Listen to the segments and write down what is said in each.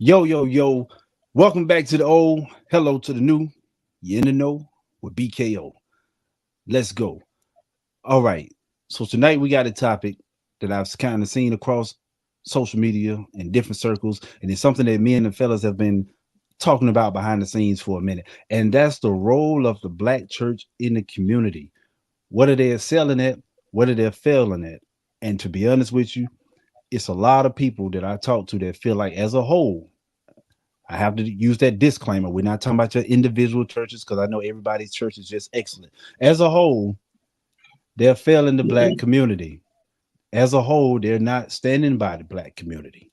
Yo, yo, yo. Welcome back to the old, hello to the new. You in the know with BKO. Let's go. All right. So tonight we got a topic that I've kind of seen across social media in different circles, and it's something that me and the fellas have been talking about behind the scenes for a minute. And that's the role of the black church in the community. What are they excelling at? What are they failing at? And to be honest with you, it's a lot of people that I talk to that feel like as a whole, I have to use that disclaimer. We're not talking about your individual churches because I know everybody's church is just excellent. As a whole, they're failing the black community. As a whole, they're not standing by the black community.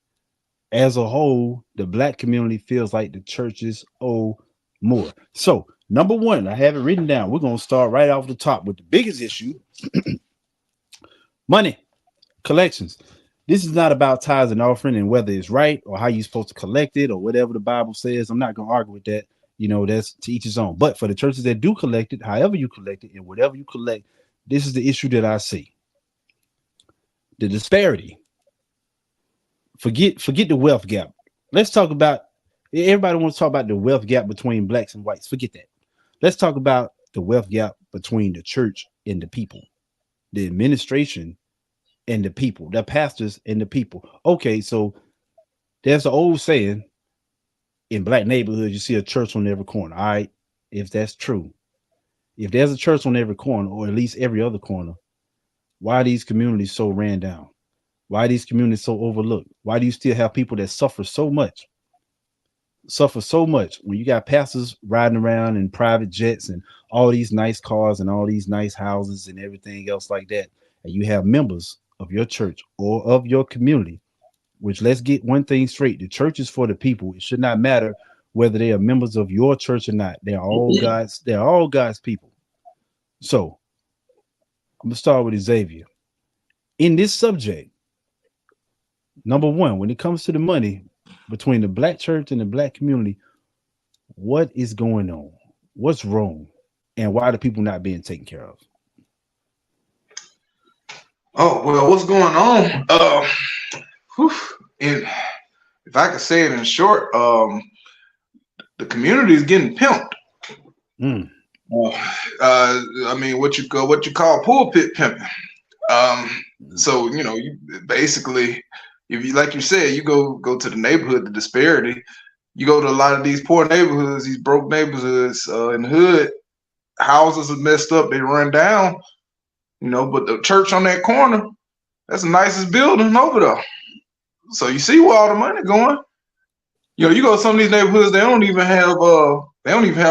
As a whole, the black community feels like the churches owe more. So, number one, I have it written down. We're going to start right off the top with the biggest issue money collections. This is not about tithes and offering and whether it's right or how you're supposed to collect it or whatever the Bible says. I'm not going to argue with that. You know, that's to each his own. But for the churches that do collect it, however you collect it and whatever you collect, this is the issue that I see. The disparity. Forget the wealth gap. Let's talk about everybody wants to talk about the wealth gap between blacks and whites. Forget that. Let's talk about the wealth gap between the church and the people, the administration and the people, the pastors and the people. Okay, so there's an old saying in black neighborhoods, you see a church on every corner. All right, if that's true, if there's a church on every corner, or at least every other corner, why are these communities so ran down? Why are these communities so overlooked? Why do you still have people that suffer so much? Suffer so much when you got pastors riding around in private jets and all these nice cars and all these nice houses and everything else like that, and you have members of your church or of your community, which let's get one thing straight. The church is for the people. It should not matter whether they are members of your church or not. They're all God's people. So I'm gonna start with Xavier. In this subject, number one, when it comes to the money between the black church and the black community, what is going on? What's wrong? And why are the people not being taken care of? Oh well, what's going on? Whew, and if I could say it in short, the community is getting pimped. Mm. I mean, what you call pulpit pimping. So you basically, if you like you said, you go to the neighborhood, the disparity. You go to a lot of these poor neighborhoods, these broke neighborhoods in the hood. Houses are messed up, they run down. But the church on that corner, that's the nicest building over there. So you see where all the money going. You go to some of these neighborhoods, they don't even have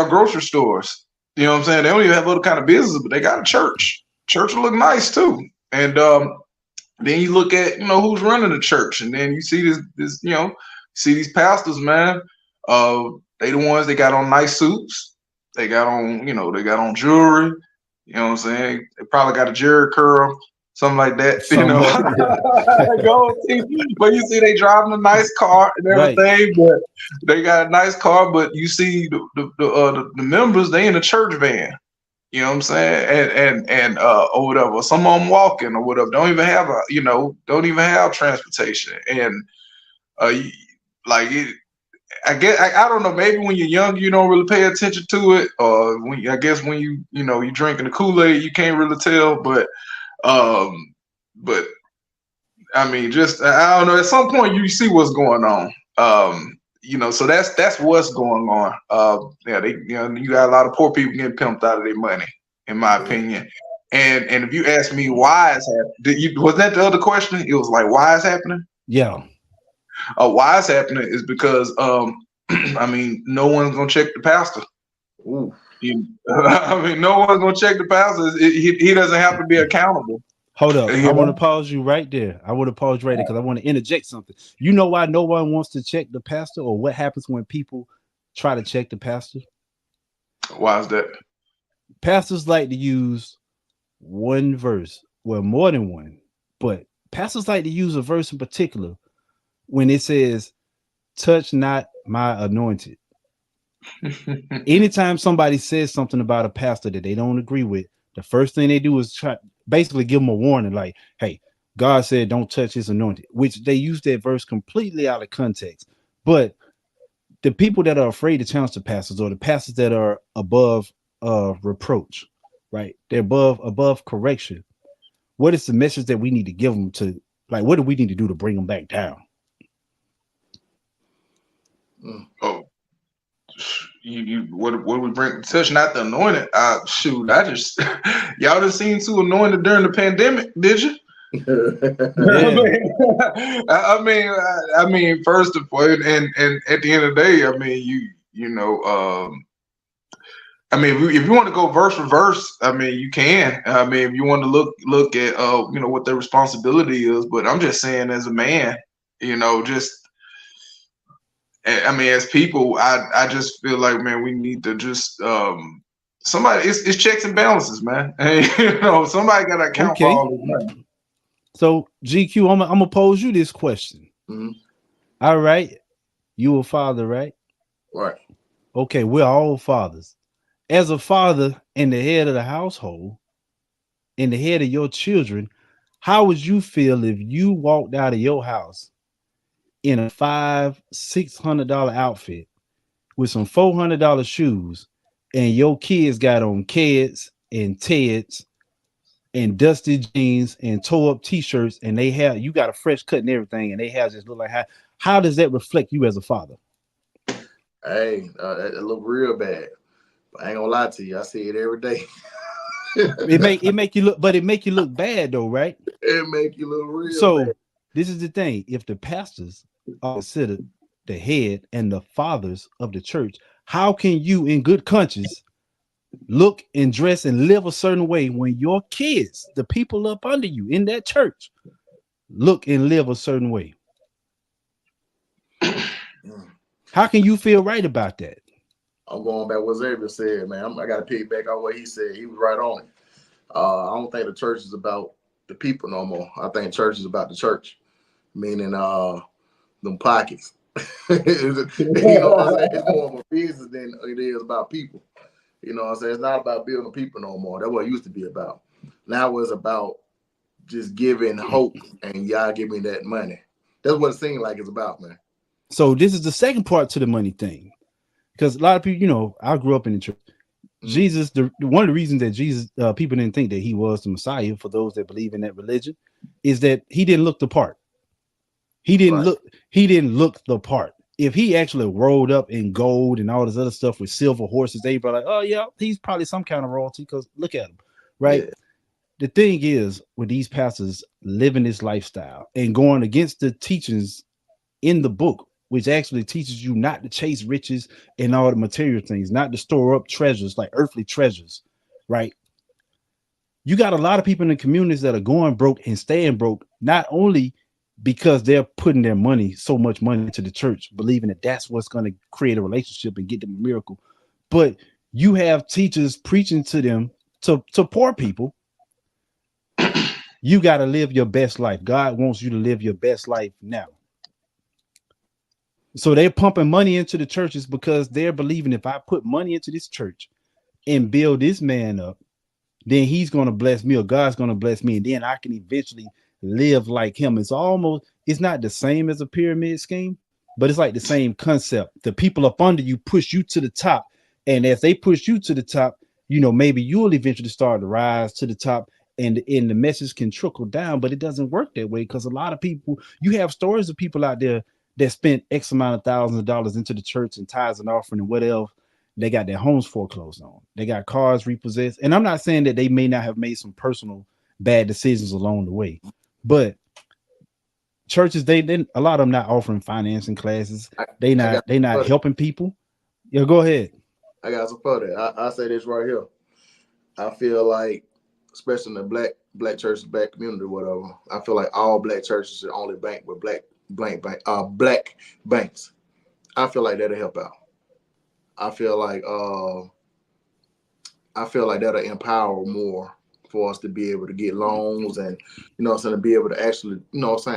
grocery stores. You know what I'm saying? They don't even have other kind of businesses, but they got a church. Church will look nice too. And then you look at who's running the church, and then you see this see these pastors, man. They the ones they got on nice suits. They got on jewelry. You know what I'm saying? They probably got a Jerry curl, something like that. But you see, they driving a nice car and everything. Right. But they got a nice car. But you see, the members, they in a church van. You know what I'm saying? And or whatever. Some of them walking or whatever. Don't even have transportation. And I guess I don't know. Maybe when you're young, you don't really pay attention to it, or when you drinking the Kool-Aid, you can't really tell. But I mean, just I don't know. At some point, you see what's going on. So that's what's going on. You got a lot of poor people getting pimped out of their money, in my opinion. And if you ask me why it's happening, was that the other question? It was like, why it's happening? Yeah. Why it's happening is because I mean, no one's gonna check the pastor. Ooh. I mean, no one's gonna check the pastor. He doesn't have to be accountable. Hold up. I want to pause you right there. Because I want to interject something. You know why no one wants to check the pastor, or what happens when people try to check the pastor? Why is that? Pastors like to use one verse, well, more than one, but pastors like to use a verse in particular when it says, touch not my anointed. Anytime somebody says something about a pastor that they don't agree with, the first thing they do is basically give them a warning, like, hey, God said don't touch his anointed, which they use that verse completely out of context. But the people that are afraid to challenge the pastors, or the pastors that are above reproach, right? They're above correction. What is the message that we need to give them to, like, what do we need to do to bring them back down? Oh, you what we bring touch not the anointed? Shoot, I just y'all done seen too anointed during the pandemic, did you? I mean, first of all, and at the end of the day, I mean, you know, I mean, if you want to go verse for verse, I mean, you can. I mean, if you want to look at you know, what their responsibility is, but I'm just saying, as a man, you know, just I mean, as people, I just feel like, man, we need to just somebody. It's checks and balances, man. And, you know, somebody got to account for all this money. So GQ, I'm gonna pose you this question. Mm-hmm. All right, you a father, right? Right. Okay, we're all fathers. As a father and the head of the household, and the head of your children, how would you feel if you walked out of your house in a $500-600 outfit with some $400 shoes, and your kids got on Keds and Teds and dusty jeans and tore up t-shirts, and they have, you got a fresh cut and everything, and they have just look like, how does that reflect you as a father? Hey, it look real bad. But I ain't gonna lie to you, I see it every day. it make you look, but it make you look bad though, right? It make you look real So bad. this is the thing: if the pastors are considered the head and the fathers of the church, how can you, in good conscience, look and dress and live a certain way when your kids, the people up under you in that church, look and live a certain way? How can you feel right about that? I'm going back what Xavier said, man. I got to pick back on what he said. He was right on it. I don't think the church is about the people no more. I think church is about the church, meaning them pockets. You know what I'm saying? It's more of a business than it is about people. You know what I'm saying? It's not about building people no more. That's what it used to be about. Now it's about just giving hope and y'all give me that money. That's what it seems like it's about, man. So this is the second part to the money thing. Because a lot of people, you know, I grew up in the church. Jesus, one of the reasons that Jesus, people didn't think that he was the Messiah, for those that believe in that religion, is that he didn't look the part. He didn't look the part. If he actually rolled up in gold and all this other stuff with silver horses, they were like, oh yeah, he's probably some kind of royalty, because look at him, right? Yeah. The thing is, with these pastors living this lifestyle and going against the teachings in the book, which actually teaches you not to chase riches and all the material things, not to store up treasures like earthly treasures, right? You got a lot of people in the communities that are going broke and staying broke, not only because they're putting their money, so much money into the church, believing that that's what's going to create a relationship and get them a miracle, but you have teachers preaching to them, to poor people, you got to live your best life. God wants you to live your best life now. So they're pumping money into the churches because they're believing, if I put money into this church and build this man up, then he's going to bless me, or God's going to bless me, and then I can eventually live like him. It's not the same as a pyramid scheme, but it's like the same concept. The people up under you push you to the top, and as they push you to the top, you know, maybe you'll eventually start to rise to the top, and the message can trickle down. But it doesn't work that way, because a lot of people, you have stories of people out there that spent X amount of thousands of dollars into the church and tithes and offering and whatever. They got their homes foreclosed on. They got cars repossessed. And I'm not saying that they may not have made some personal bad decisions along the way, but churches, they a lot of them not offering financing classes. They not helping people. Yeah, go ahead. I got some for that. I say this right here. I feel like, especially in the black churches, black community, whatever, I feel like all black churches should only bank with black banks. I feel like that'll help out. I feel like that'll empower more for us to be able to get loans, and to be able to actually,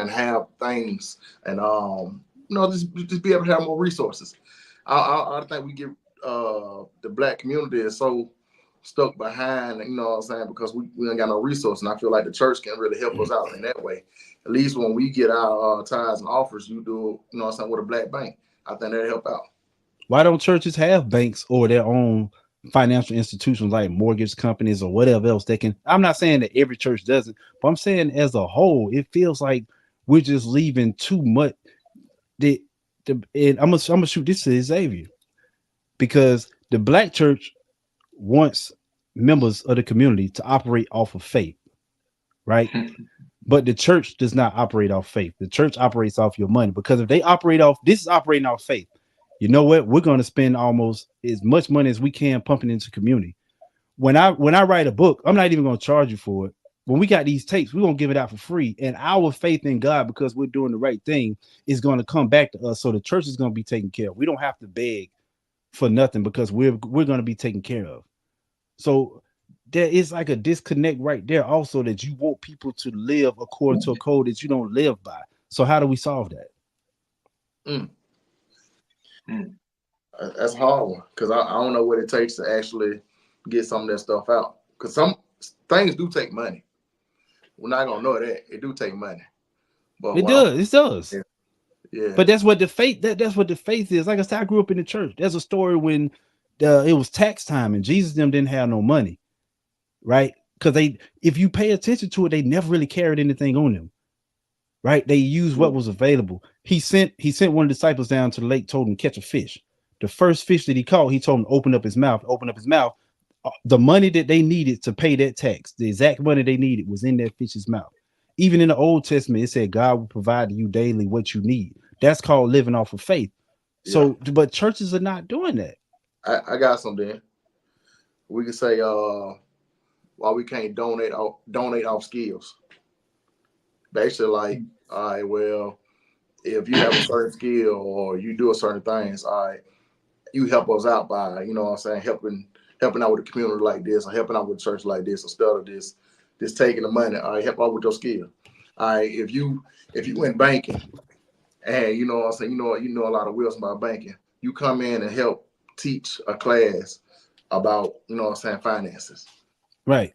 have things, and just be able to have more resources. I think we give the black community is so stuck behind, because we ain't got no resources, and I feel like the church can really help us out in that way. At least when we get our tithes and offers, you do, with a black bank. I think that'll help out. Why don't churches have banks or their own financial institutions like mortgage companies or whatever else they can? I'm not saying that every church does it, but I'm saying as a whole, it feels like we're just leaving too much. And I'm gonna shoot this to Xavier, because the black church wants members of the community to operate off of faith, right? But the church does not operate off faith. The church operates off your money, because if they operate off, this is operating off faith. You know what? We're going to spend almost as much money as we can pumping into community. When I write a book, I'm not even going to charge you for it. When we got these tapes, we're going to give it out for free. And our faith in God, because we're doing the right thing, is going to come back to us. So the church is going to be taken care of. We don't have to beg for nothing, because we're going to be taken care of. So there is like a disconnect right there also, that you want people to live according to a code that you don't live by. So how do we solve that? That's a hard one, because I don't know what it takes to actually get some of that stuff out, because some things do take money. We're not gonna know that it do take money, but it does. Yeah. But that's what the faith that's what the faith is. Like I said, I grew up in the church. There's a story when it was tax time and Jesus them didn't have no money, right? Because if you pay attention to it, they never really carried anything on them, right? They used what was available. He sent one of the disciples down to the lake, told him catch a fish. The first fish that he caught, he told him open up his mouth. The money that they needed to pay that tax, the exact money they needed, was in that fish's mouth. Even in the Old Testament, it said God will provide you daily what you need. That's called living off of faith. So, but churches are not doing that. I got something. We can say why we can't donate off skills. Basically, like, all right, well, if you have a certain skill or you do a certain things, all right, you help us out by, you know what I'm saying, helping out with the community like this, or helping out with the church like this, instead of this taking the money. All right, help out with your skill. All right, if you went banking, and you know what I'm saying, you know a lot of wisdom about banking, you come in and help teach a class about, you know what I'm saying, finances. Right.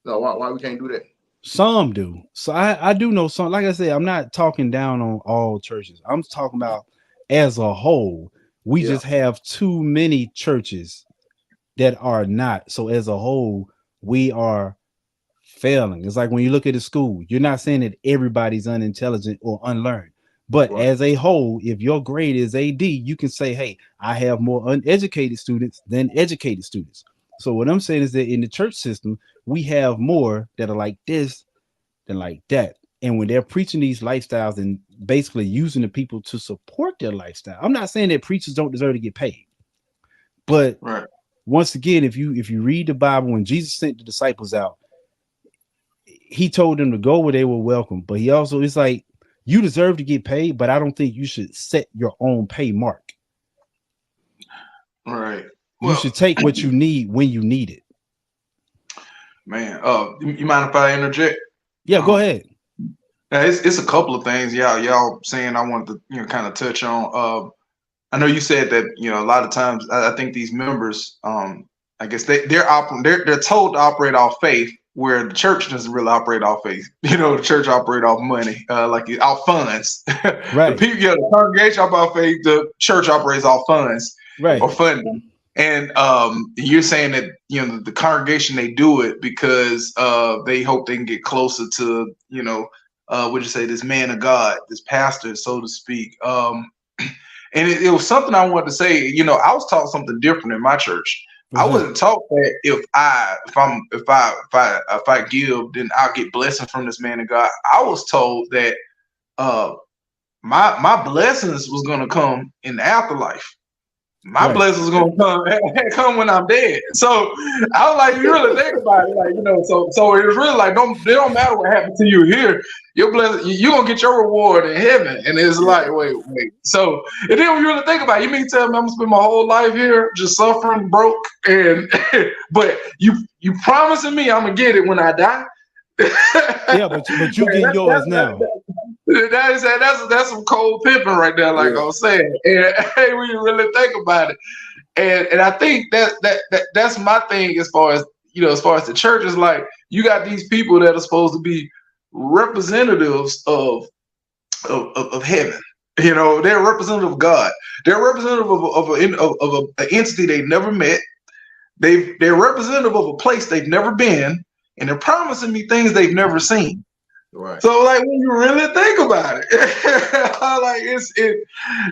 No, why we can't do that? Some do. So I do know some. Like I said, I'm not talking down on all churches. I'm talking about as a whole. We just have too many churches that are not. So as a whole, we are failing. It's like when you look at a school, you're not saying that everybody's unintelligent or unlearned. But as a whole, if your grade is AD, you can say, hey, I have more uneducated students than educated students. So what I'm saying is that in the church system, we have more that are like this than like that. And when they're preaching these lifestyles and basically using the people to support their lifestyle, I'm not saying that preachers don't deserve to get paid. But once again, if you read the Bible, when Jesus sent the disciples out, he told them to go where they were welcome. But he also, it's like, you deserve to get paid, but I don't think you should set your own pay mark. Right. You should take what you need when you need it. Man, you mind if I interject? Yeah, go ahead. It's a couple of things y'all saying I wanted to kind of touch on. I know you said that a lot of times I think these members I guess they're told to operate off faith, where the church doesn't really operate off faith. The church operate off money, like off funds. Right. The people, the congregation operate off faith. The church operates off funds, right, or funding. And you're saying that the congregation, they do it because they hope they can get closer to would you say, this man of God, this pastor, so to speak. And it was something I wanted to say. I was taught something different in my church. I wasn't taught that if I give, then I'll get blessing from this man of God. I was told that my blessings was gonna come in the afterlife. My blessings gonna come when I'm dead. So I was like, you really think about it, so it was really like, it don't matter what happened to you here. Your blessing, you're gonna get your reward in heaven. And it's like, wait. So, and then when you really think about it, you mean to tell me I'm gonna spend my whole life here just suffering, broke, and but you promising me I'm gonna get it when I die? Yeah, but you get yours now. That's some cold pimping right there, like I was saying. And hey, when you really think about it, and I think that's my thing as far as the church is, like, you got these people that are supposed to be representatives of heaven. You know, they're a representative of God. They're a representative of an entity they've never met. They're representative of a place they've never been, and they're promising me things they've never seen. Right. So, like, when you really think about it, like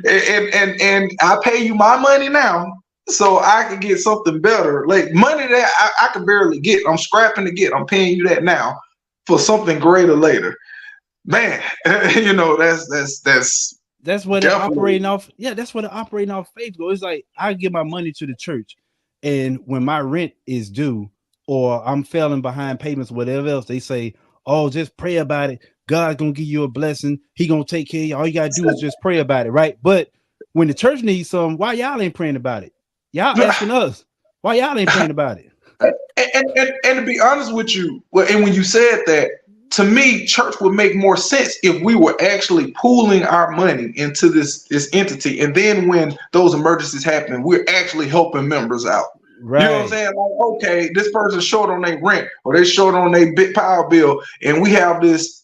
and I pay you my money now, so I can get something better. Like money that I can barely get, I'm scrapping to get. I'm paying you that now for something greater later. Man, you know, that's what they're definitely operating off. Yeah, that's what they're operating off faith goes. It's like I give my money to the church, and when my rent is due or I'm failing behind payments, whatever else, they say, oh, just pray about it. God's gonna give you a blessing. He gonna take care of you. All you gotta do is just pray about it, right? But when the church needs something, why y'all ain't praying about it? Y'all asking us, why y'all ain't praying about it? And to be honest with you, well, and when you said that, to me, church would make more sense if we were actually pooling our money into this entity, and then when those emergencies happen, we're actually helping members out. Right. You know what I'm saying? Like, okay, this person's short on their rent, or they're short on their big power bill, and we have this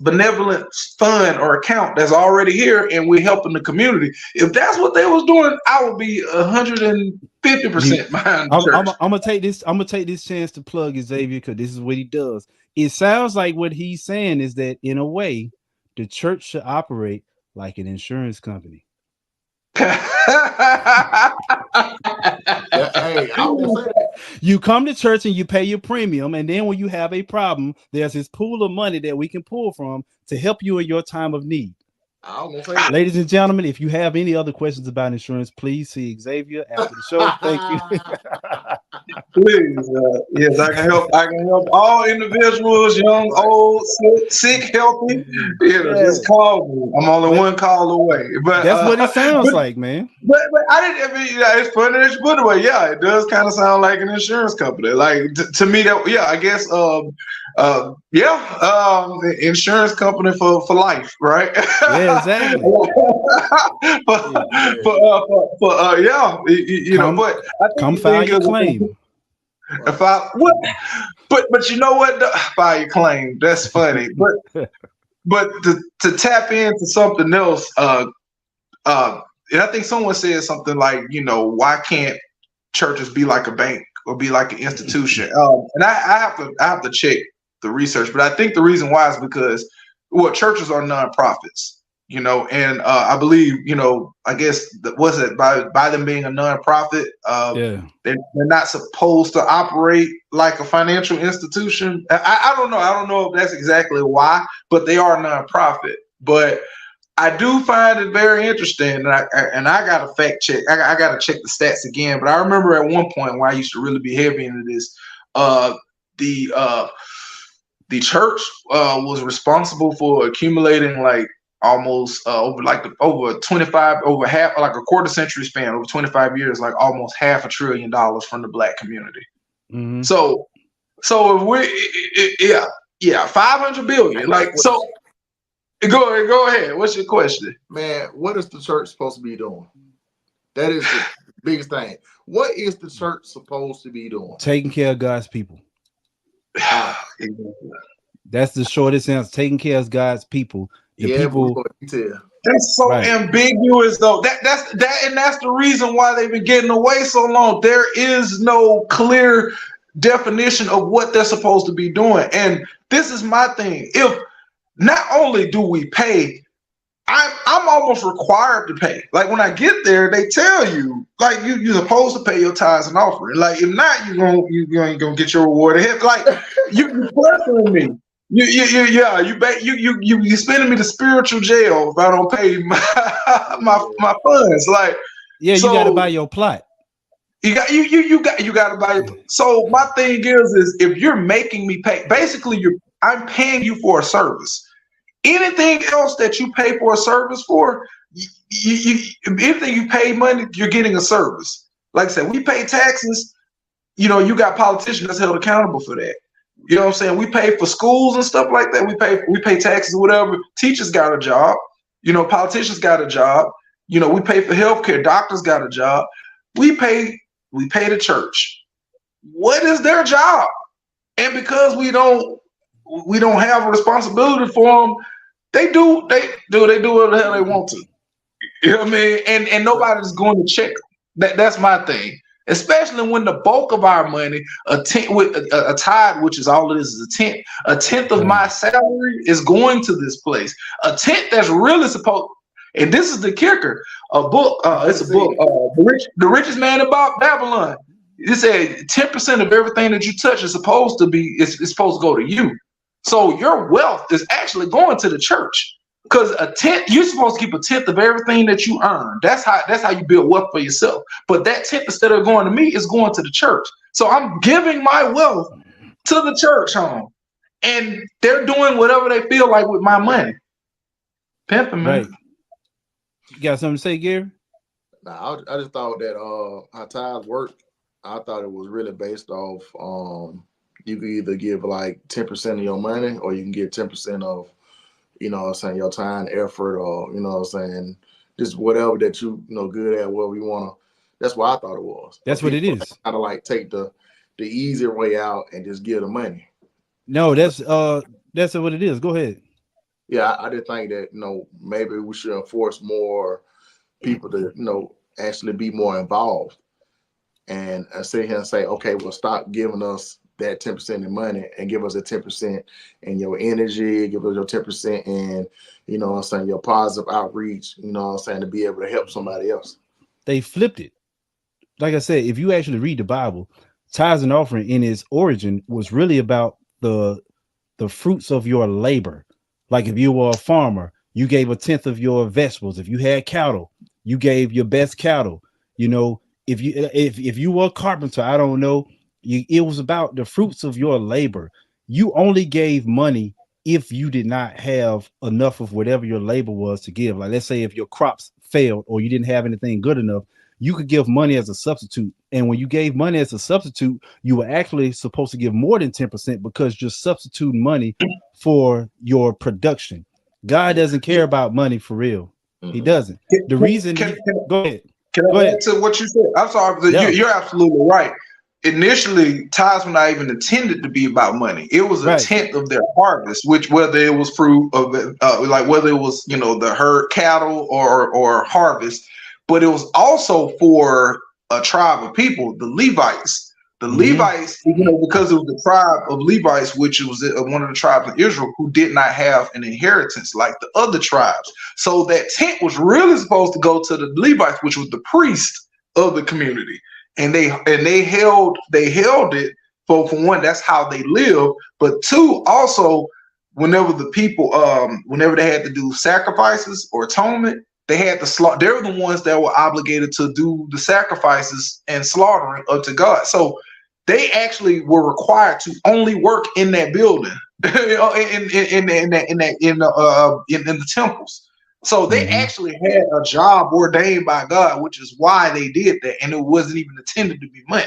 benevolent fund or account that's already here, and we're helping the community. If that's what they was doing, I would be 150% behind the church. I'm gonna take this chance to plug Xavier, because this is what he does. It sounds like what he's saying is that in a way, the church should operate like an insurance company. You come to church and you pay your premium, and then when you have a problem, there's this pool of money that we can pull from to help you in your time of need. Ladies and gentlemen, if you have any other questions about insurance, please see Xavier after the show. Thank you. Please, yes, I can help. I can help all individuals, young, old, sick, healthy. Just call me. I'm only one call away. But that's what it sounds like, man. But it's funny that you put it away. Yeah, it does kind of sound like an insurance company. Like to me, that I guess. Insurance company for life, right? Yeah, exactly. But I think come file your claim. But you know what? File your claim. That's funny. But to tap into something else, and I think someone said something like, you know, why can't churches be like a bank or be like an institution? And I have to check the research, but I think the reason why is because churches are nonprofits, you know, and I believe, you know, I guess by them being a nonprofit, they're not supposed to operate like a financial institution. I don't know if that's exactly why, but they are a nonprofit. But I do find it very interesting, and I got to fact check. I got to check the stats again, but I remember at one point where I used to really be heavy into this. The church was responsible for accumulating like almost over half, like a quarter century span, over 25 years, like almost $500 billion from the Black community. Mm-hmm. So if 500 billion, like, so go ahead. What's your question? Man, what is the church supposed to be doing? That is the biggest thing. What is the church supposed to be doing? Taking care of God's people. That's the shortest answer. Taking care of God's people. That's so ambiguous, though. That's the reason why they've been getting away so long. There is no clear definition of what they're supposed to be doing. And this is my thing. If not only do we pay, I'm almost required to pay. Like when I get there, they tell you, like you're supposed to pay your tithes and offering. Like if not, you ain't gonna get your reward. Like you pressuring me. You spending me to spiritual jail if I don't pay my funds. Like you gotta buy your plot. You gotta buy it. So my thing is if you're making me pay, basically I'm paying you for a service. Anything else that you pay for a service for, anything you pay money, you're getting a service. Like I said, we pay taxes. You know, you got politicians that's held accountable for that. You know what I'm saying? We pay for schools and stuff like that. We pay taxes or whatever. Teachers got a job. You know, politicians got a job. You know, we pay for healthcare. Doctors got a job. We pay the church. What is their job? And because we don't have a responsibility for them, They do whatever the hell they want to. You know what I mean? And nobody's going to check them. That's my thing. Especially when the bulk of our money, a tenth with a tithe, which is all it is a tenth of my salary is going to this place. A tenth that's really supposed, and this is the kicker. A book, it's a book, the richest man in Babylon. It said 10% of everything that you touch is supposed to be, it's supposed to go to you. So your wealth is actually going to the church. Because a tenth, you're supposed to keep a tenth of everything that you earn. That's how you build wealth for yourself. But that tenth, instead of going to me, is going to the church. So I'm giving my wealth to the church home, and they're doing whatever they feel like with my money. Pimping, man. Right. You got something to say, Gary? Nah, I just thought that how tithes work. I thought it was really based off. You could either give like 10% of your money, or you can give 10% of, you know what I'm saying, your time, effort, or, you know what I'm saying, just whatever that you know good at, whatever you want to. That's what I thought it was. That's what it is. Kind of like take the easier way out and just give the money. No, that's what it is. Go ahead. Yeah, I did think that, you know, maybe we should enforce more people to, you know, actually be more involved, and sit here and say, okay, well, stop giving us that 10% in money and give us a 10% in your energy, give us your 10% in, you know what I'm saying, your positive outreach, you know what I'm saying, to be able to help somebody else. They flipped it. Like I said, if you actually read the Bible, tithes and offering in its origin was really about the fruits of your labor. Like if you were a farmer, you gave a tenth of your vegetables. If you had cattle, you gave your best cattle. You know, if you were a carpenter, I don't know, it was about the fruits of your labor. You only gave money if you did not have enough of whatever your labor was to give. Like, let's say if your crops failed or you didn't have anything good enough, you could give money as a substitute. And when you gave money as a substitute, you were actually supposed to give more than 10% because you're substituting money for your production. God doesn't care about money for real. He doesn't. The reason. Go ahead. Can I add to what you said? I'm sorry, you're absolutely right. Initially, tithes were not even intended to be about money. It was a tenth of their harvest, which whether it was fruit of like whether it was, you know, the herd cattle or harvest, but it was also for a tribe of people, the Levites. The Levites, you know, because of the tribe of Levites, which was one of the tribes of Israel who did not have an inheritance like the other tribes. So that tenth was really supposed to go to the Levites, which was the priest of the community. And they held it for one, that's how they lived. But two, also, whenever the people, whenever they had to do sacrifices or atonement, they had to slaughter. They were the ones that were obligated to do the sacrifices and slaughtering up to God. So they actually were required to only work in that building, in the temples. So they actually had a job ordained by God, which is why they did that. And it wasn't even intended to be money.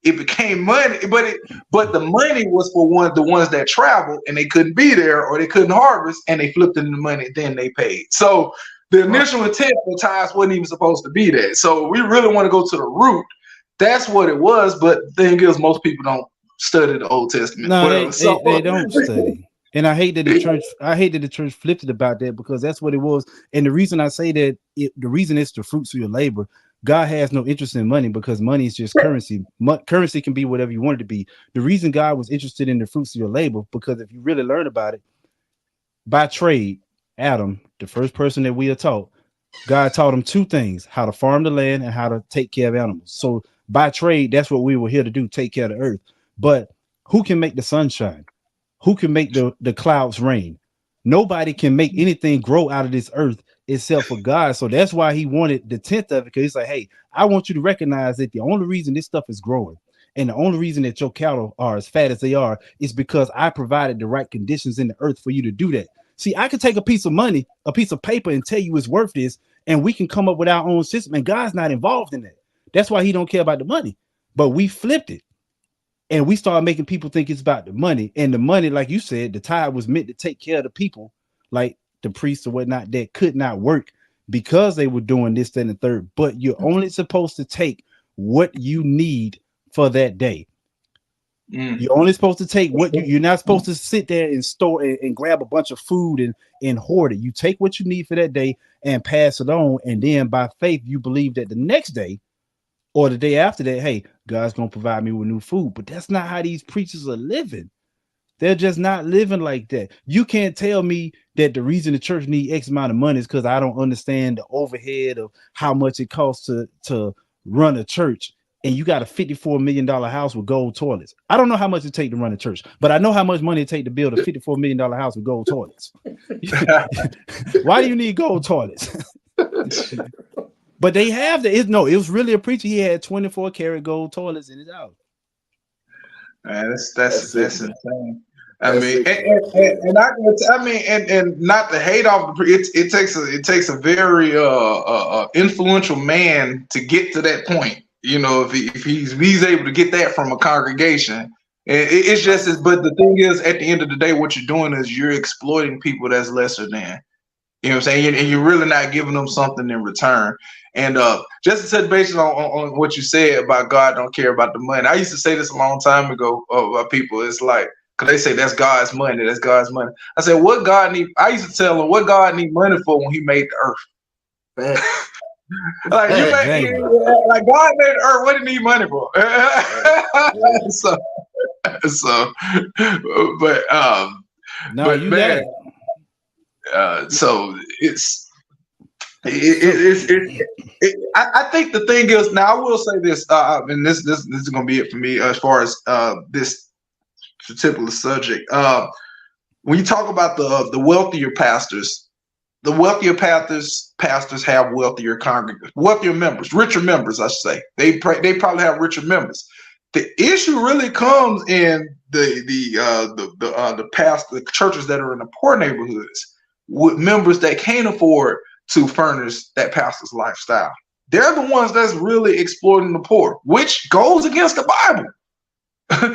It became money, but the money was for the ones that traveled and they couldn't be there or they couldn't harvest, and they flipped it into money, then they paid. So the initial intent for tithes wasn't even supposed to be that. So we really want to go to the root. That's what it was. But the thing is, most people don't study the Old Testament. No, they don't study. And I hate that the church flipped it about that, because that's what it was. And the reason I say that, the reason it's the fruits of your labor. God has no interest in money, because money is just currency. Currency can be whatever you want it to be. The reason God was interested in the fruits of your labor, because if you really learn about it, by trade, Adam, the first person that we are taught, God taught him two things: how to farm the land and how to take care of animals. So by trade, that's what we were here to do, take care of the earth. But who can make the sunshine? Who can make the clouds rain? Nobody can make anything grow out of this earth except for God. So that's why he wanted the tenth of it, because he's like, hey, I want you to recognize that the only reason this stuff is growing and the only reason that your cattle are as fat as they are is because I provided the right conditions in the earth for you to do that. See, I could take a piece of money, a piece of paper, and tell you it's worth this, and we can come up with our own system, and God's not involved in that. That's why he don't care about the money. But we flipped it. And we started making people think it's about the money. And the money, like you said, the tithe was meant to take care of the people, like the priests or whatnot, that could not work because they were doing this, that, and the third. But you're only supposed to take what you need for that day. You're only supposed to take what you're not supposed to sit there and store and grab a bunch of food and hoard it. You take what you need for that day and pass it on. And then by faith, you believe that the next day or the day after that, hey, God's going to provide me with new food. But that's not how these preachers are living. They're just not living like that. You can't tell me that the reason the church need X amount of money is because I don't understand the overhead of how much it costs to run a church. And you got a $54 million house with gold toilets. I don't know how much it take to run a church, but I know how much money it take to build a $54 million house with gold toilets. Why do you need gold toilets? But they have it was really a preacher. He had 24 karat gold toilets in his house. Man, that's insane. I mean, and not to hate off it takes a very influential man to get to that point. You know, if he's able to get that from a congregation, it's just. But the thing is, at the end of the day, what you're doing is you're exploiting people that's lesser than. You know what I'm saying? And you're really not giving them something in return. And just to touch base on what you said about God don't care about the money. I used to say this a long time ago about people. It's like, because they say that's God's money. That's God's money. I said, what God need? I used to tell them what God need money for when He made the earth. Like God made the earth. What did He need money for? So I think the thing is, now I will say this, and this is going to be it for me as far as this particular subject. When you talk about the wealthier pastors, the wealthier pastors have wealthier members, richer members, I should say. They probably have richer members. The issue really comes in the churches that are in the poor neighborhoods with members that can't afford to furnish that pastor's lifestyle. They're the ones that's really exploiting the poor, which goes against the Bible.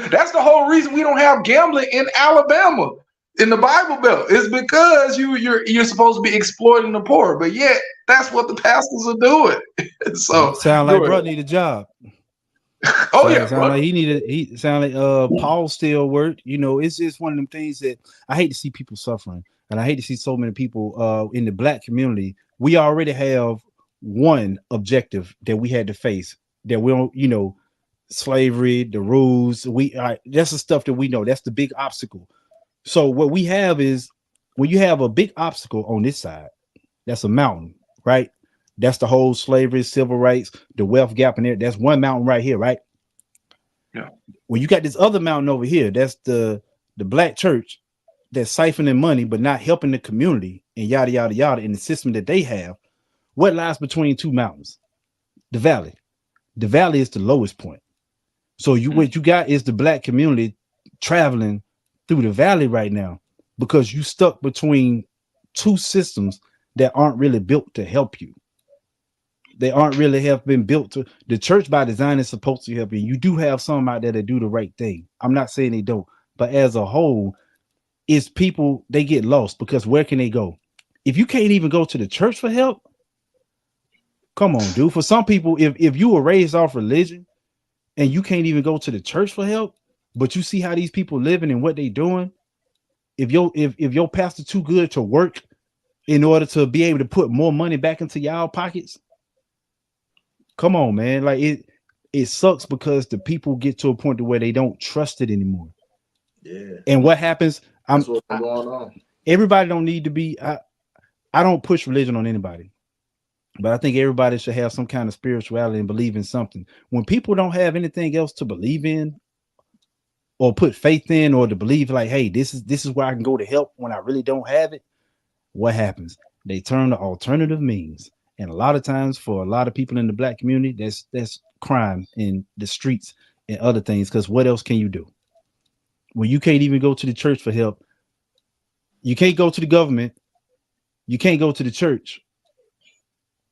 That's the whole reason we don't have gambling in Alabama in the Bible Belt. It's because you're supposed to be exploiting the poor, but yet that's what the pastors are doing. So sound like bro need a job. Sound like Paul still worked. You know, it's just one of them things that I hate to see people suffering, and I hate to see so many people in the black community. We already have one objective that we had to face, that we don't, you know, slavery, the rules. That's the stuff that we know. That's the big obstacle. So what we have is, when you have a big obstacle on this side, that's a mountain, right? That's the whole slavery, civil rights, the wealth gap in there. That's one mountain right here, right? Yeah. When you got this other mountain over here, that's the black church that's siphoning money but not helping the community, and yada yada yada, in the system that they have. What lies between two mountains? The valley. The valley is the lowest point. So what you got is the black community traveling through the valley right now, because you stuck between two systems that aren't really built to help you. They aren't really have been built to. The church by design is supposed to help you. You do have some out there that do the right thing. I'm not saying they don't, but as a whole, it's people, they get lost, because where can they go? If you can't even go to the church for help, come on, dude. For some people, if you were raised off religion and you can't even go to the church for help, but you see how these people living and what they doing, if your pastor too good to work in order to be able to put more money back into y'all pockets, come on, man. Like it sucks, because the people get to a point to where they don't trust it anymore. Yeah. And what happens? That's what's going on. Everybody don't need to be. I don't push religion on anybody, but I think everybody should have some kind of spirituality and believe in something. When people don't have anything else to believe in, or put faith in, or to believe like, hey, this is where I can go to help when I really don't have it, what happens? They turn to alternative means. And a lot of times, for a lot of people in the black community, that's crime in the streets and other things. Because what else can you do when you can't even go to the church for help? You can't go to the government. You can't go to the church.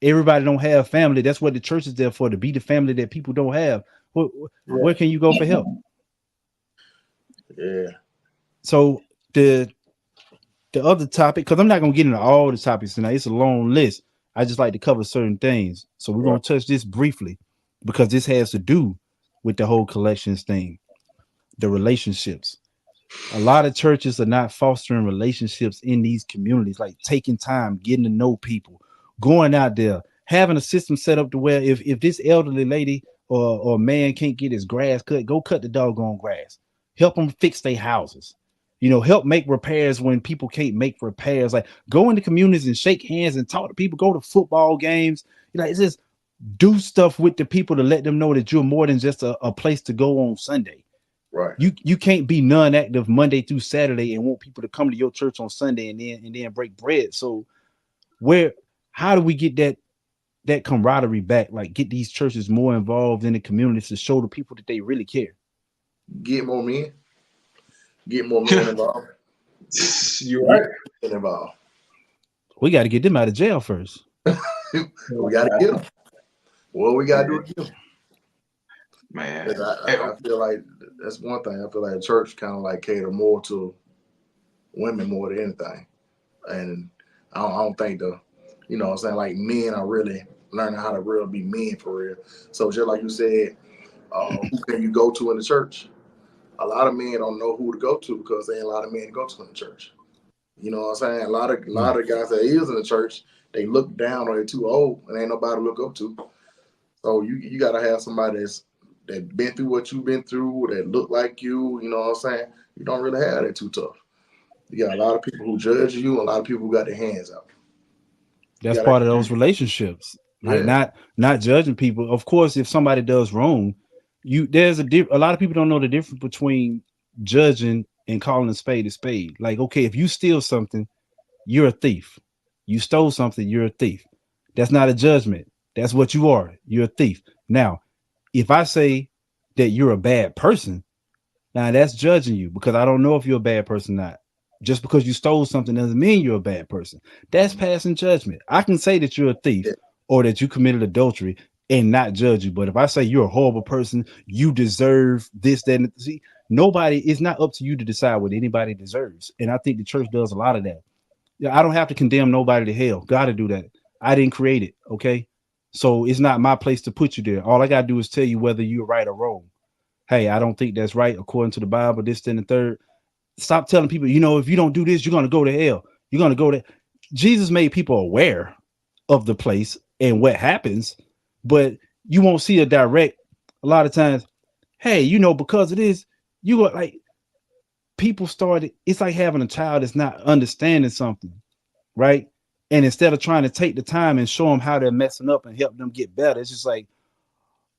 Everybody don't have family. That's what the church is there for, to be the family that people don't have. Where can you go for help? Yeah. So the other topic, because I'm not gonna get into all the topics tonight. It's a long list. I just like to cover certain things. So we're going to touch this briefly, because this has to do with the whole collections thing. the relationships. A lot of churches are not fostering relationships in these communities, like taking time, getting to know people, going out there, having a system set up to where if this elderly lady or man can't get his grass cut, go cut the doggone grass. Help them fix their houses. You know, help make repairs when people can't make repairs. Like go into communities and shake hands and talk to people, go to football games. You know, it's just do stuff with the people to let them know that you're more than just a place to go on Sunday. Right. You can't be non-active Monday through Saturday and want people to come to your church on Sunday and then break bread. So how do we get that camaraderie back? Like get these churches more involved in the communities to show the people that they really care. Get more men. Get more men involved. You're right. Involved. We got to get them out of jail first. We got to get them. Well, we got to do it again. Man, I feel like that's one thing. I feel like the church kind of like cater more to women more than anything. And I don't think you know what I'm saying, like men are really learning how to really be men for real. So just like you said, who can you go to in the church? A lot of men don't know who to go to because there ain't a lot of men to go to in the church. You know what I'm saying? A lot of guys that is in the church, they look down or they're too old and ain't nobody to look up to. So you gotta have somebody that been through what you've been through, that look like you. You know what I'm saying? You don't really have that too tough. You got a lot of people who judge you, and a lot of people who got their hands out. That's part of those relationships. Like not judging people. Of course, if somebody does wrong, a lot of people don't know the difference between judging and calling a spade a spade. Like, okay, if you steal something, you're a thief. You stole something, you're a thief. That's not a judgment. That's what you are. You're a thief. Now, if I say that you're a bad person, now that's judging you because I don't know if you're a bad person or not. Just because you stole something doesn't mean you're a bad person. That's passing judgment. I can say that you're a thief or that you committed adultery and not judge you. But if I say you're a horrible person, you deserve this, that, and see, it's not up to you to decide what anybody deserves. And I think the church does a lot of that. I don't have to condemn nobody to hell. Got to do that. I didn't create it. Okay. So it's not my place to put you there. All I got to do is tell you whether you're right or wrong. Hey, I don't think that's right according to the Bible, this, then, and third. Stop telling people, if you don't do this, you're going to go to hell. You're going to go to. Jesus made people aware of the place and what happens, but you won't see a direct. A lot of times, hey, because it is, you go like people started. It's like having a child that's not understanding something, right? And instead of trying to take the time and show them how they're messing up and help them get better, it's just like,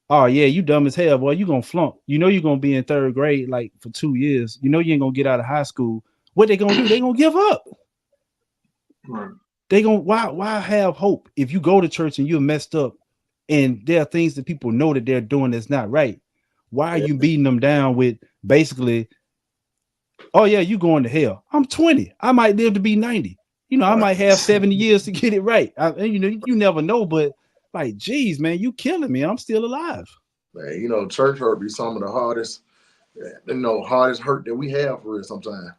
oh yeah, you dumb as hell, boy. You gonna flunk. You're gonna be in third grade like for 2 years. You ain't gonna get out of high school. What they gonna do? They gonna give up. Right. They gonna why have hope if you go to church and you're messed up, and there are things that people know that they're doing that's not right. Why are you beating them down with basically? Oh yeah, you going to hell. I'm 20. I might live to be 90. I might have 70 years to get it right. You never know, but. Like, geez, man, you killing me. I'm still alive. Man, church hurt be some of the hardest, hardest hurt that we have for real sometimes.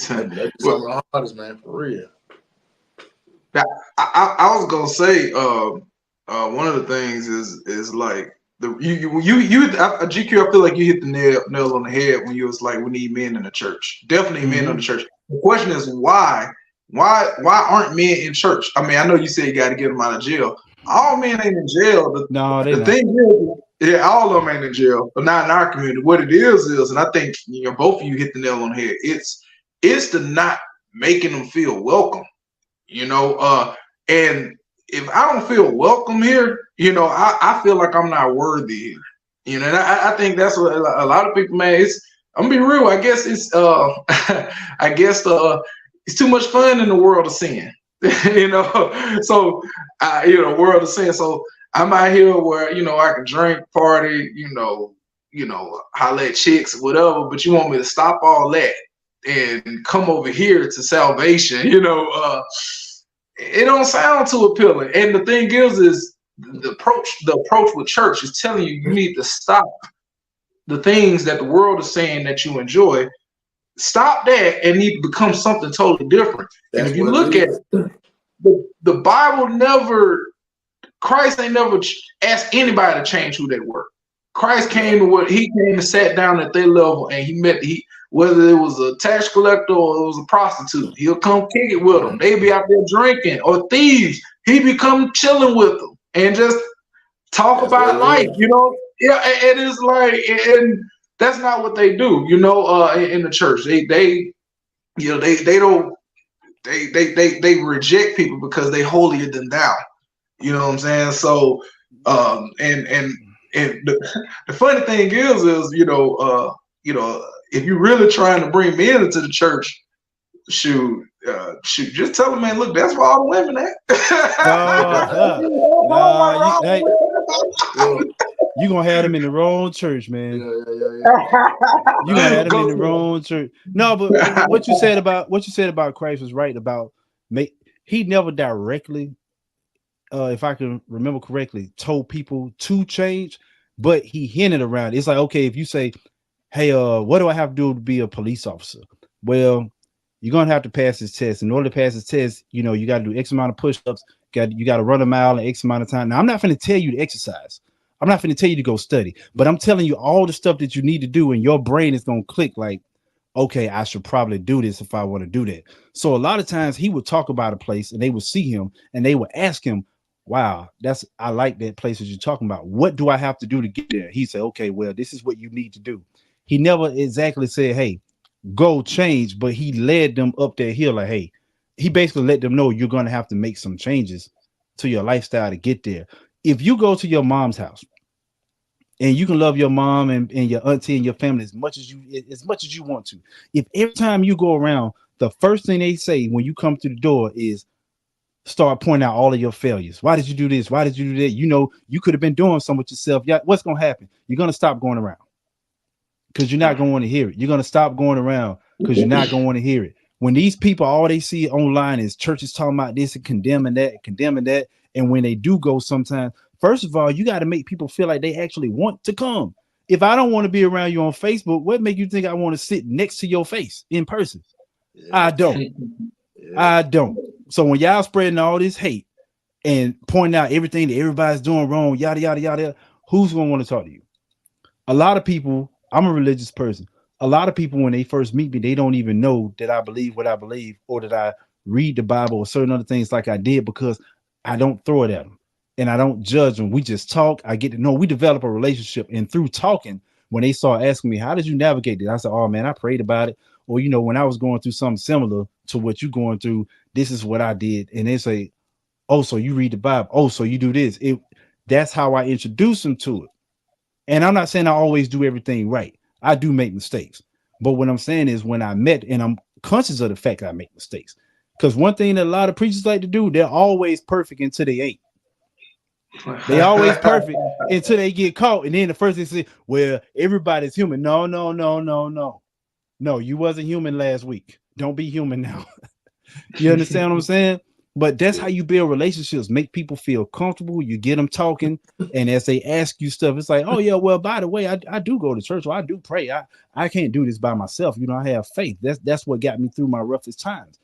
That be some of the hardest, man, for real. I was gonna say, one of the things is like GQ. I feel like you hit the nail on the head when you was like, we need men in the church. Definitely men in the church. The question is why? Why aren't men in church? I mean, I know you said you got to get them out of jail. All men ain't in jail. The thing is, all of them ain't in jail, but not in our community. What it is, and I think both of you hit the nail on the head. It's the not making them feel welcome. And if I don't feel welcome here, I feel like I'm not worthy here. And I think that's what a lot of people, man. I'm gonna be real. I guess it's it's too much fun in the world of sin. So world of sin. So I'm out here where I can drink, party, holler at chicks, whatever. But you want me to stop all that and come over here to salvation? It don't sound too appealing. And the thing is the approach with church is telling you need to stop the things that the world is saying that you enjoy. Stop that and need to become something totally different. And if you look at the Bible, Christ ain't never asked anybody to change who they were. Christ came to what he came and sat down at their level, and he met whether it was a tax collector or it was a prostitute, he'll come kick it with them. They be out there drinking or thieves. He be come chilling with them and just talk about life. You know, yeah, it is like, and that's not what they do. You know, in the church, they you know they don't they reject people because they holier than thou. You know what I'm saying? So and the funny thing is you know if you're really trying to bring men into the church, shoot, just tell them, man, look, that's where all the women at. You gonna have them in the wrong church, man. Yeah. You gonna have them in the wrong church. No, but what you said about Christ was right. About he never directly, if I can remember correctly, told people to change, but he hinted around. It's like, okay, if you say, hey, what do I have to do to be a police officer? Well, you're gonna have to pass this test. In order to pass this test, you know, you got to do X amount of push-ups. You got to run a mile in X amount of time. Now, I'm not going to tell you to exercise. I'm not going to tell you to go study, but I'm telling you all the stuff that you need to do, and your brain is going to click like, okay, I should probably do this if I want to do that. So a lot of times he would talk about a place, and they would see him, and they would ask him, wow, I like that place that you're talking about. What do I have to do to get there? He said, okay, well, this is what you need to do. He never exactly said, hey, go change, but he led them up that hill like, hey, he basically let them know you're going to have to make some changes to your lifestyle to get there. If you go to your mom's house and you can love your mom and your auntie and your family as much as you want to, if every time you go around, the first thing they say when you come through the door is start pointing out all of your failures. Why did you do this? Why did you do that? You know, you could have been doing something with yourself. Yeah, what's going to happen? You're going to stop going around because you're not going to want to hear it. You're going to stop going around because you're not going to want to hear it. When these people, all they see online is churches talking about this and condemning that. And when they do go sometimes, first of all, you got to make people feel like they actually want to come. If I don't want to be around you on Facebook, what make you think I want to sit next to your face in person? Yeah. I don't. So when y'all spreading all this hate and pointing out everything that everybody's doing wrong, yada, yada, yada, who's going to want to talk to you? A lot of people, I'm a religious person. A lot of people, when they first meet me, they don't even know that I believe what I believe or that I read the Bible or certain other things like I did, because I don't throw it at them and I don't judge them. We just talk. I get to know, we develop a relationship. And through talking, when they start asking me, how did you navigate it? I said, oh man, I prayed about it. Or, you know, when I was going through something similar to what you're going through, this is what I did. And they say, oh, so you read the Bible. Oh, so you do this. That's how I introduce them to it. And I'm not saying I always do everything right. I do make mistakes. But what I'm saying is when I met, and I'm conscious of the fact that I make mistakes, because one thing that a lot of preachers like to do, they're always perfect until they ain't. They always perfect until they get caught. And then the first thing they say, well, everybody's human. No. No, you wasn't human last week. Don't be human now. You understand what I'm saying? But that's how you build relationships. Make people feel comfortable. You get them talking. And as they ask you stuff, it's like, oh, yeah, well, by the way, I do go to church, or I do pray. I can't do this by myself. You know, I have faith. That's what got me through my roughest times.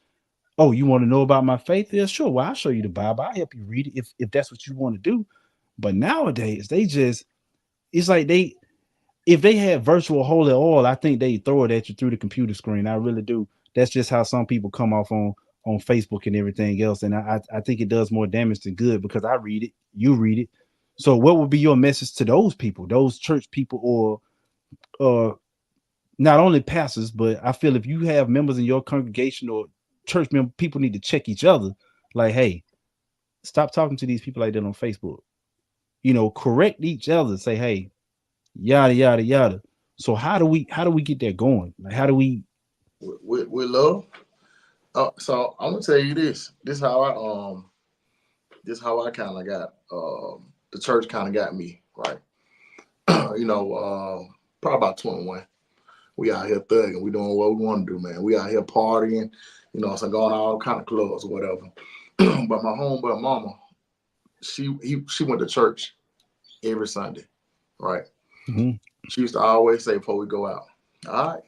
Oh, you want to know about my faith? Yeah, sure. Well, I'll show you the Bible. I'll help you read it if that's what you want to do. But nowadays, it's like if they had virtual holy oil, I think they throw it at you through the computer screen. I really do. That's just how some people come off on Facebook and everything else. And I think it does more damage than good, because I read it, you read it. So what would be your message to those people, those church people, or not only pastors, but I feel if you have members in your congregation or church member, people need to check each other. Like, hey, stop talking to these people like that on Facebook. You know, correct each other. Say, hey, yada, yada, yada. So how do we get that going? Like, how do we? With love. So I'm gonna tell you this. This how I kind of got the church kind of got me right. You know, probably about 21. We out here thugging. We doing what we want to do, man. We out here partying. You know, so going to all kind of clubs or whatever. But my homeboy mama, she went to church every Sunday, right? Mm-hmm. She used to always say before we go out, all right,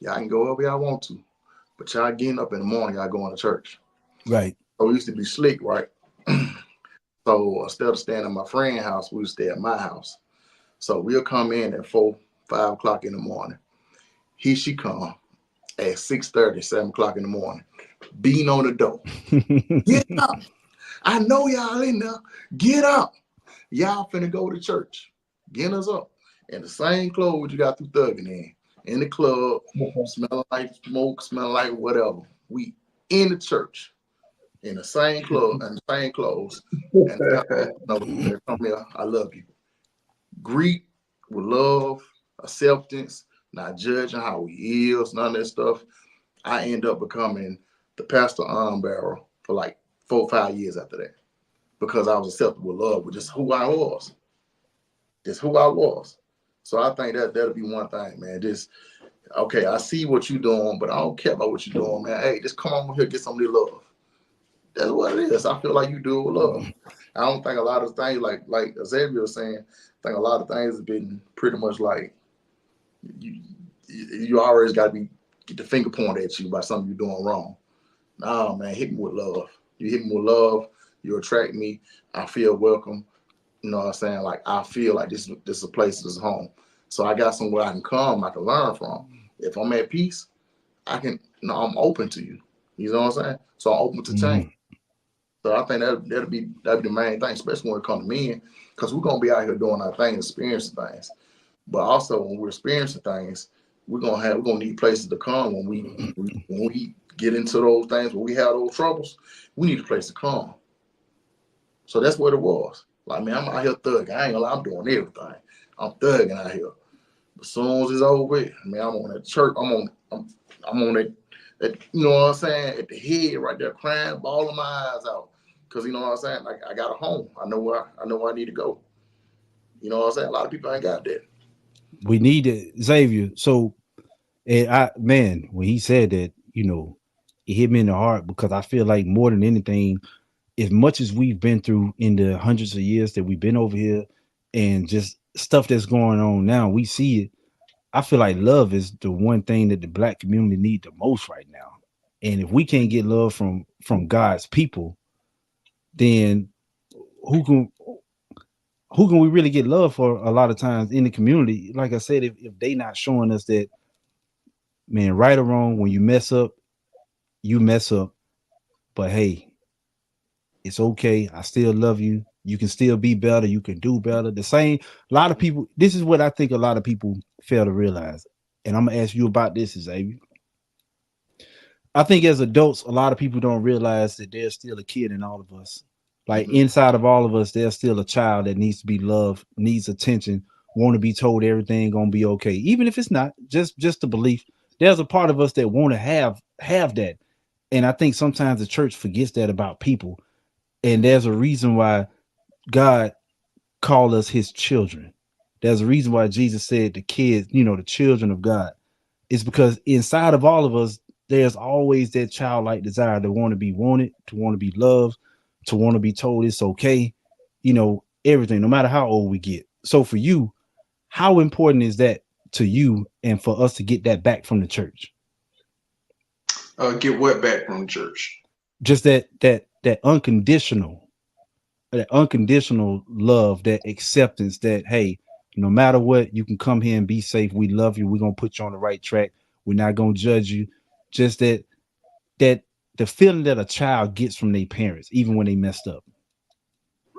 y'all can go wherever y'all want to, but y'all getting up in the morning, y'all going to church. Right. So we used to be slick, right? So instead of staying at my friend's house, we would stay at my house. So we'll come in at 4, 5 o'clock in the morning. She come at 6:30, 7 o'clock in the morning, beating on the door. Get up. I know y'all in there. Get up. Y'all finna go to church. Get us up. In the same clothes you got through thugging in the club, smelling like smoke, smelling like whatever. We in the church, in the same club and the same clothes. And come here, I love you. Greet with love, acceptance, not judging how he is, none of that stuff. I end up becoming the pastor arm bearer for like 4 or 5 years after that, because I was accepted with love, with just who I was. Just who I was. So I think that'll be one thing, man. Just, okay, I see what you're doing, but I don't care about what you're doing, man. Hey, just come on here, get some of the love. That's what it is. I feel like you do it with love. I don't think a lot of things, like Xavier was saying, I think a lot of things have been pretty much like you always got to get the finger pointed at you by something you're doing wrong. Nah, man, hit me with love. You hit me with love, you attract me. I feel welcome. You know what I'm saying? Like, I feel like this is a place, this is home. So I got somewhere I can come, I can learn from. If I'm at peace, I'm open to you. You know what I'm saying? So I'm open to change. So I think that'd be the main thing, especially when it comes to men, because we're gonna be out here doing our thing, experiencing things. But also when we're experiencing things, we're gonna need places to come when we get into those things, when we have those troubles, we need a place to come. So that's what it was. Like, man, I'm out here thugging. I ain't gonna lie, I'm doing everything. I'm thugging out here. As soon as it's over with, man, I'm on that church. I'm on that, you know what I'm saying, at the head right there, crying, bawling my eyes out. Cause you know what I'm saying? Like, I got a home. I know where I need to go. You know what I'm saying? A lot of people ain't got that. We need it, Xavier. So, when he said that, it hit me in the heart, because I feel like more than anything, as much as we've been through in the hundreds of years that we've been over here, and just stuff that's going on now, we see it. I feel like love is the one thing that the Black community need the most right now. And if we can't get love from God's people, then who can we really get love for a lot of times in the community? Like I said, if they not showing us that, man, right or wrong, when you mess up, you mess up. But hey, it's okay. I still love you. You can still be better. You can do better. A lot of people, this is what I think a lot of people fail to realize. And I'm going to ask you about this, Xavier. I think as adults, a lot of people don't realize that there's still a kid in all of us. Like, inside of all of us, there's still a child that needs to be loved, needs attention, want to be told everything gonna be okay. Even if it's not, just the belief. There's a part of us that want to have that. And I think sometimes the church forgets that about people. And there's a reason why God called us his children. There's a reason why Jesus said the kids, the children of God. It's because inside of all of us, there's always that childlike desire to want to be wanted, to want to be loved, to want to be told it's okay, everything, no matter how old we get. So for you, how important is that to you, and for us to get that back from the church? Get what back from the church? Just that unconditional love, that acceptance, that, hey, no matter what, you can come here and be safe. We love you. We're going to put you on the right track. We're not going to judge you. Just that the feeling that a child gets from their parents, even when they messed up.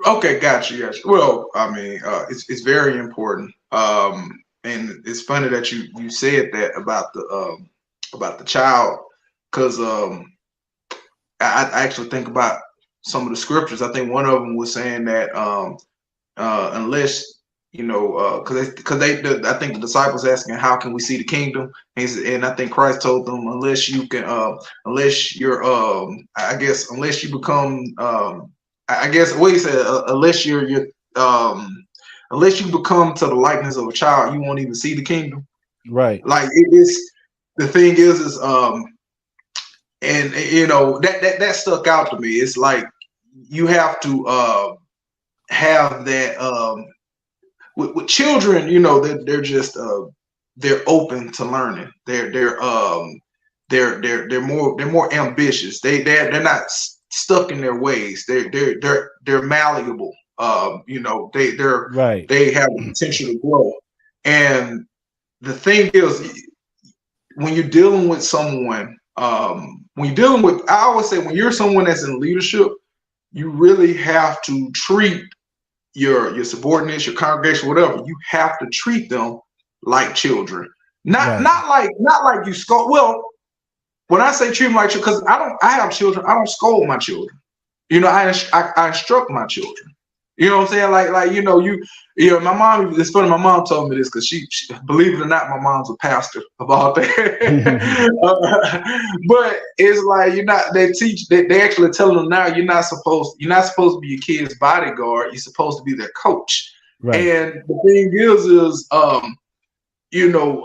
Okay, gotcha. Well, I mean, it's very important. And it's funny that you said that about the child, because I actually think about some of the scriptures. I think one of them was saying that unless because I think the disciples asking, how can we see the kingdom? And I think Christ told them, unless you can, unless you're, unless you become, what he said, unless unless you become to the likeness of a child, you won't even see the kingdom. Right. Like, it is, the thing is and that stuck out to me. It's like, you have to have that, with children, they're just they're open to learning. They're more ambitious. They're not stuck in their ways. They're malleable. You know, they're Right. they have the potential to grow. And the thing is, when you're dealing with someone, when you're dealing with, I always say, when you're someone that's in leadership, you really have to treat your subordinates, your congregation, whatever. You have to treat them like children, Right. not like you scold. Well, when I say treat them like children, because I have children, I don't scold my children. You know, I instruct my children. You know what I'm saying? Like you know, my mom. It's funny. My mom told me this because she, believe it or not, my mom's a pastor of all that. But it's like they actually telling them now you're not supposed to be your kid's bodyguard. You're supposed to be their coach. Right. And the thing is you know,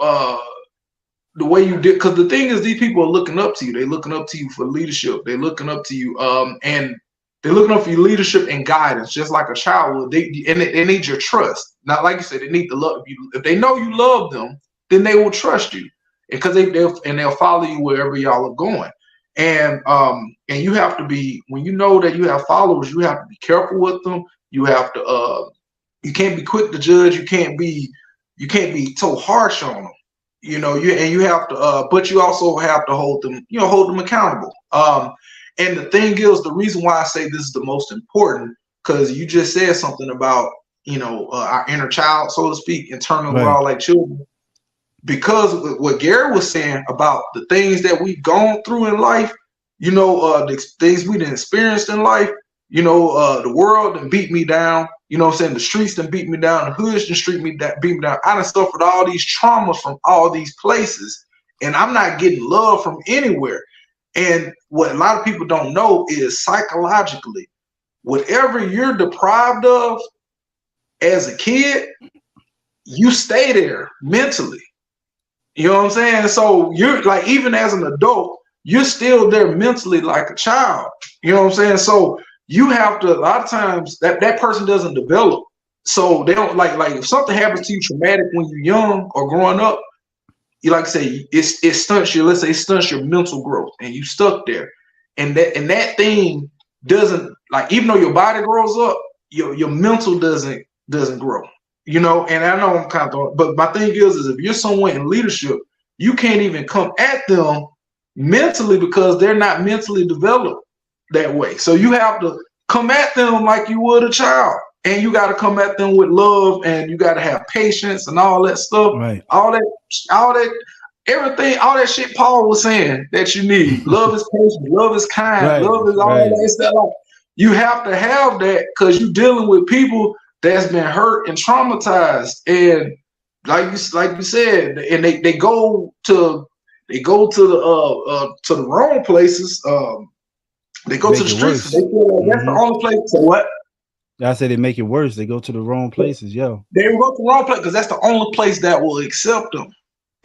the way you did, because the thing is, these people are looking up to you. They're looking up to you for leadership. They're looking up to you, and they're looking up for your leadership and guidance, just like a child would. They need your trust. Not like you said, they need to love you. If they know you love them, then they will trust you, because they'll follow you wherever y'all are going. And you have to be, when you know that you have followers, you have to be careful with them. You have to you can't be quick to judge. You can't be so harsh on them. You know, you have to, but you also have to hold them accountable. And the thing is, the reason why I say this is the most important, because you just said something about, you know, our inner child, so to speak, internally we're all like children. Because what Gary was saying about the things that we've gone through in life, you know, the things we done experienced in life, you know, the world done beat me down. You know what I'm saying? The streets done beat me down. The hoods done beat me down. I done suffered all these traumas from all these places, and I'm not getting love from anywhere. And what a lot of people don't know is, psychologically, whatever you're deprived of as a kid, you stay there mentally. You know what I'm saying? So you're like, even as an adult, you're still there mentally like a child. You know what I'm saying? So you have to, a lot of times that person doesn't develop. So they don't like if something happens to you traumatic when you're young or growing up, you like say it stunts your, let's say it stunts your mental growth, and you stuck there. And that thing doesn't, like, even though your body grows up, your mental doesn't grow. You know, and I know I'm kind of, but my thing is if you're someone in leadership, you can't even come at them mentally, because they're not mentally developed that way. So you have to come at them like you would a child, and you got to come at them with love, and you got to have patience and all that stuff. Right. All that, everything, all that shit Paul was saying that you need. Love is patient, love is kind, Right. love is all that stuff. Like, you have to have that, because you're dealing with people that's been hurt and traumatized, and like you said, and they go to the wrong places. They go to the streets. They feel like that's the only place. So what? I said they make it worse. They go to the wrong places, yo. They go to the wrong place because that's the only place that will accept them.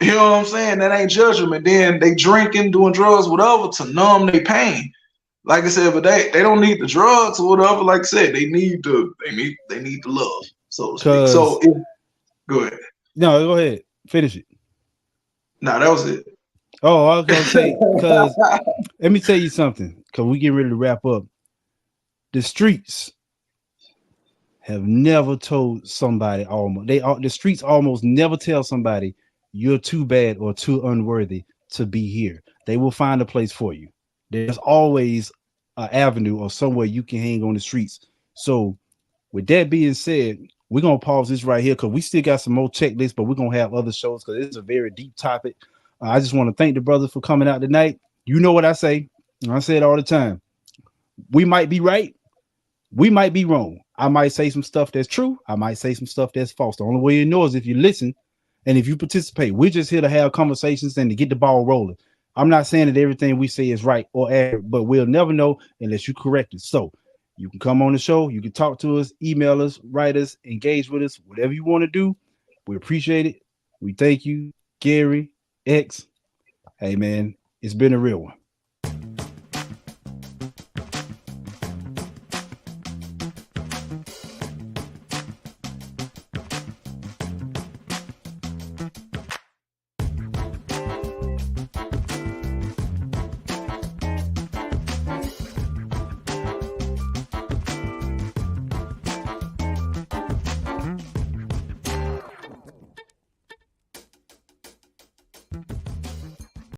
You know what I'm saying? That ain't judgment. Then they drinking, doing drugs, whatever, to numb their pain. Like I said, but they don't need the drugs or whatever. Like I said, they need the love, so to speak. So go ahead. No, go ahead. Finish it. No, that was it. Oh, I was gonna say, because let me tell you something, because we getting ready to wrap up. The streets have never told somebody the streets almost never tell somebody you're too bad or too unworthy to be here. They will find a place for you. There's always an avenue or somewhere you can hang on the streets. So with that being said, we're going to pause this right here, because we still got some more checklists, but we're going to have other shows, because it's a very deep topic. I just want to thank the brothers for coming out tonight. You know what I say. I say it all the time. We might be right. We might be wrong. I might say some stuff that's true. I might say some stuff that's false. The only way you know is if you listen and if you participate. We're just here to have conversations and to get the ball rolling. I'm not saying that everything we say is right or accurate, but we'll never know unless you correct it. So you can come on the show. You can talk to us, email us, write us, engage with us, whatever you want to do. We appreciate it. We thank you, Gary X. Hey, man, it's been a real one.